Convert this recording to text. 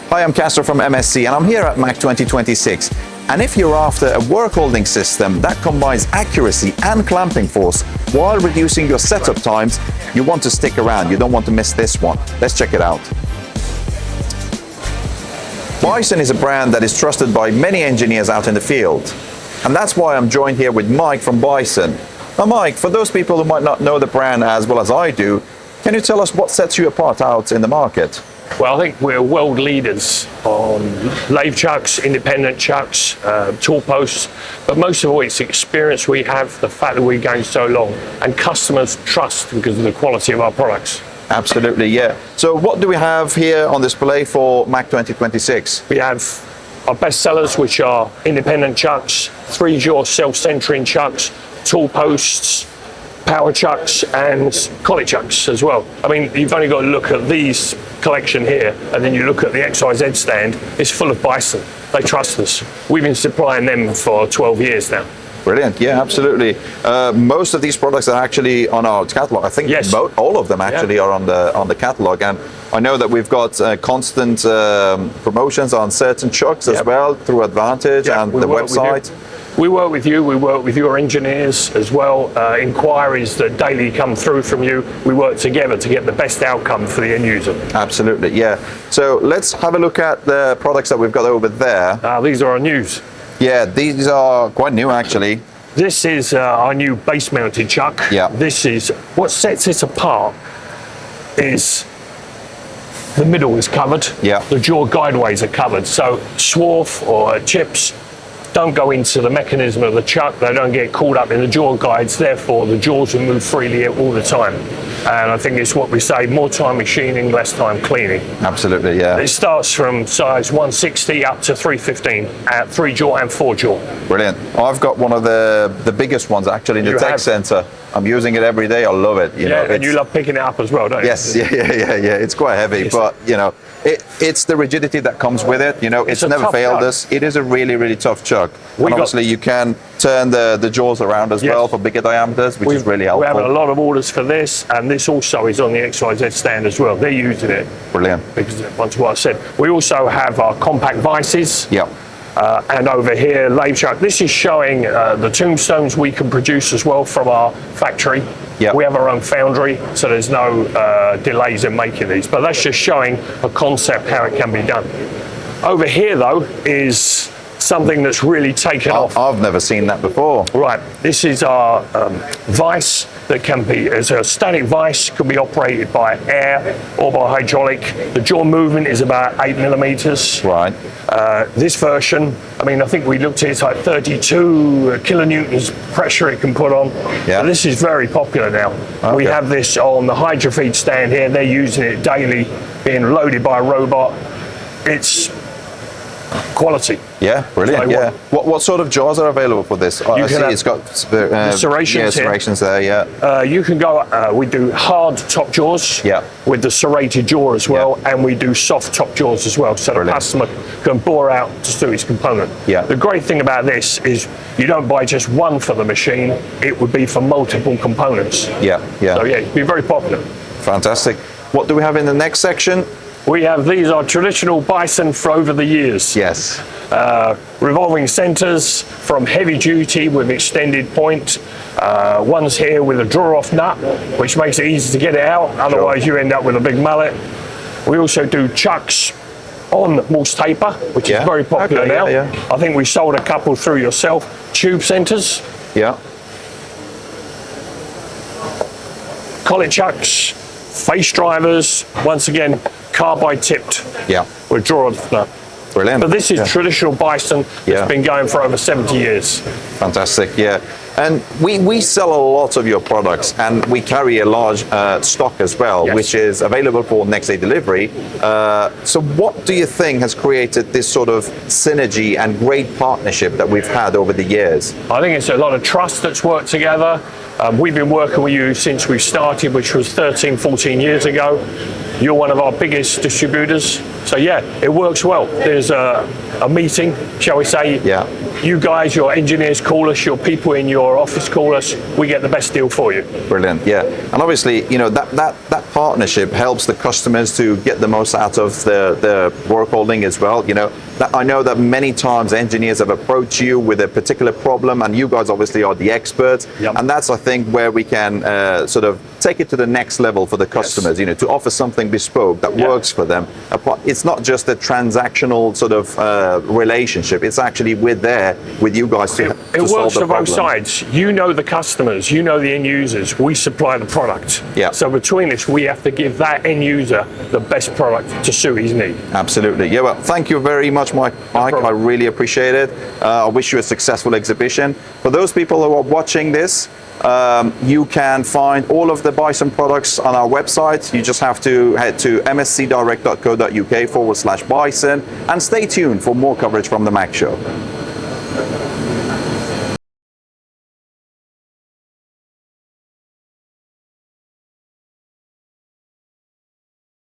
Hi, I'm Castor from MSC and I'm here at MACH 2026. And if you're after a work holding system that combines accuracy and clamping force while reducing your setup times, you want to stick around. You don't want to miss this one. Let's check it out. Bison is a brand that is trusted by many engineers out in the field. And that's why I'm joined here with Mike from Bison. Now Mike, for those people who might not know the brand as well as I do, can you tell us what sets you apart out in the market? Well, I think we're world leaders on lathe chucks, independent chucks, tool posts, but most of all it's the experience we have, the fact that we're going so long, and customers trust because of the quality of our products. Absolutely, yeah. So what do we have here on display for MACH 2026? We have our best sellers, which are independent chucks, 3-jaw self-centering chucks, tool posts, power chucks and collet chucks as well. I mean, you've only got to look at these collection here and then you look at the XYZ stand, it's full of Bison. They trust us. We've been supplying them for 12 years now. Brilliant, yeah, absolutely. Most of these products are actually on our catalog. I think yes. All of them actually are on the catalog, and I know that we've got constant promotions on certain chucks as well through Advantage and the website. We work with you, we work with your engineers as well, inquiries that daily come through from you. We work together to get the best outcome for the end user. Absolutely, yeah. So let's have a look at the products that we've got over there. These are our news. Yeah, these are quite new actually. This is our new base mounted chuck. Yeah. This is, what sets it apart is the middle is covered. Yeah. The jaw guideways are covered. So swarf or chips don't go into the mechanism of the chuck, they don't get caught up in the jaw guides, therefore the jaws will move freely all the time. And I think it's what we say, more time machining, less time cleaning. Absolutely, yeah. It starts from size 160 up to 315 at 3-jaw and 4-jaw. Brilliant. I've got one of the biggest ones actually in the tech center. I'm using it every day, I love it. You know, and you love picking it up as well, don't you? Yes, yeah. It's quite heavy, but you know, it's the rigidity that comes with it. You know, it's never failed us. It is a really, really tough chuck. And obviously, you can turn the jaws around as well for bigger diameters, which is really helpful. We have a lot of orders for this, and this also is on the XYZ stand as well. They're using it. Brilliant. Because once what I said, we also have our compact vices. Yeah. And over here, lathe chuck. This is showing the tombstones we can produce as well from our factory. Yep. We have our own foundry, so there's no delays in making these. But that's just showing a concept how it can be done. Over here, though, is something that's really taken off. I've never seen that before. Right, this is our vice that can be, as a static vice, can be operated by air or by hydraulic. The jaw movement is about 8 millimeters. Right. This version, I mean, I think we looked at it, it's like 32 kilonewtons pressure it can put on. Yeah. So this is very popular now. Okay. We have this on the HydroFeed stand here. They're using it daily, being loaded by a robot. It's quality. Yeah, brilliant. Yeah. What sort of jaws are available for this? I see it's got serrations there. Yeah. You can go. We do hard top jaws. Yeah. With the serrated jaw as well, and we do soft top jaws as well, so the customer can bore out to suit his component. Yeah. The great thing about this is you don't buy just one for the machine; it would be for multiple components. Yeah. Yeah. So yeah, it'd be very popular. Fantastic. What do we have in the next section? We have, these are traditional Bison for over the years. Yes. Revolving centers from heavy duty with extended point. One's here with a draw-off nut, which makes it easy to get it out. Otherwise, you end up with a big mallet. We also do chucks on Morse taper, which is very popular now. I think we sold a couple through yourself. Tube centers. Yeah. Collet chucks, face drivers. Once again, carbide tipped. Yeah. With draw-off nut. Brilliant. But this is traditional Bison that's been going for over 70 years. Fantastic, yeah. And we sell a lot of your products, and we carry a large stock as well, which is available for next day delivery. So what do you think has created this sort of synergy and great partnership that we've had over the years? I think it's a lot of trust that's worked together. We've been working with you since we started, which was 13, 14 years ago. You're one of our biggest distributors, So yeah, it works well. There's a meeting, shall we say? Yeah. You guys, your engineers call us, your people in your office call us. We get the best deal for you. Brilliant. Yeah. And obviously, you know, that partnership helps the customers to get the most out of the work holding as well. You know, that I know that many times engineers have approached you with a particular problem, and you guys obviously are the experts. Yep. And that's, I think, where we can sort of take it to the next level for the customers. Yes. You know, to offer something bespoke that works for them. It's not just a transactional sort of relationship. It's actually we're there with you guys to solve the problem. It works for both sides. You know the customers, you know the end users. We supply the product. Yeah. So between us, we have to give that end user the best product to suit his need. Absolutely. Yeah. Well, thank you very much, Mike. I really appreciate it. I wish you a successful exhibition. For those people who are watching this, you can find all of the Bison products on our website. You just have to head to mscdirect.co.uk/Bison and stay tuned for more coverage from the MACH show.